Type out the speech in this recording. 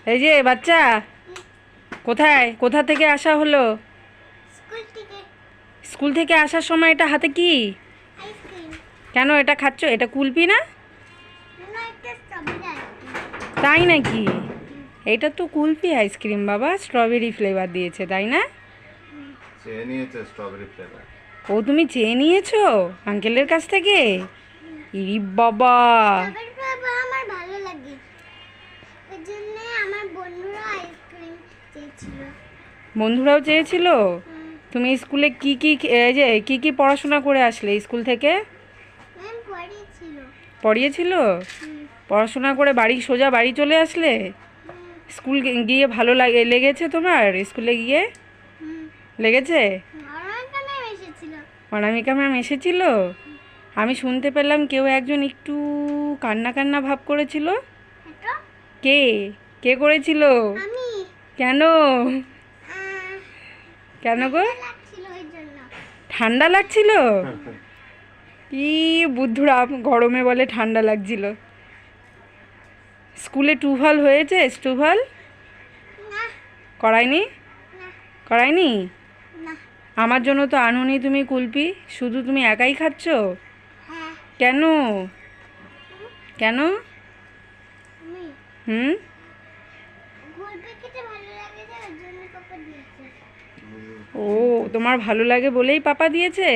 এই যে বাচ্চা, কোথা থেকে আসা হলো? স্কুল থেকে। স্কুল থেকে আসার সময় এটা হাতে কি? আইসক্রিম। কেন এটা খাচ্ছ? এটা কুলপি না? না, একটা স্ট্রবেরি আইসক্রিম। তাই নাকি? এটা তো কুলপি আইসক্রিম বাবা, স্ট্রবেরি ফ্লেভার দিয়েছে তাই না? চেয়ে নিয়েছে স্ট্রবেরি ফ্লেভার। ও তুমি চেয়ে নিয়েছো আঙ্কেলের কাছ থেকে? ইরি বাবা! স্ট্রবেরি ফ্লেভার আমার ভালো লাগে, ওই জন্য আমার বন্ধুরা আইসক্রিম চেয়েছিল। বন্ধুরাও চেয়েছিল? হুম, তুমি স্কুলে এই যে কি পড়াশোনা করে আসলে স্কুল থেকে? ম্যাম পড়িয়েছিল। পড়িয়েছিল? হুম, পড়াশোনা করে সোজা বাড়ি চলে আসলে? স্কুল গিয়ে ভালো লেগেছে তোমার? স্কুলে গিয়ে হুম। লেগেছে? অনামিকা ম্যাম এসেছিল। অনামিকা ম্যাম এসেছিল? আমি শুনতে পেলাম কেউ একজন একটু কান্না কান্না ভাব করেছিল। এটা কে? কে করেছিল? আমি। কেন? আহ, কেন গো? ঠান্ডা লাগছিল ওই জন্য। ঠান্ডা লাগছিল? কি বুদ্ধুরা গরমে বলে ঠান্ডা লাগছিল। স্কুলে টুফল হয়েছে? স্টুফল না, করায়নি? না, করায়নি? না। আমার জন্য তো আনুনি তুমি কুলপি, শুধু তুমি একাই খাচ্ছ। হ্যাঁ, কেন? কেন? আমি হুম? ঘুরতে খেতে ভালো লাগে যে ওই জন্য পাপা দিয়েছে। ও, তোমার ভালো লাগে বলেই পাপা দিয়েছে?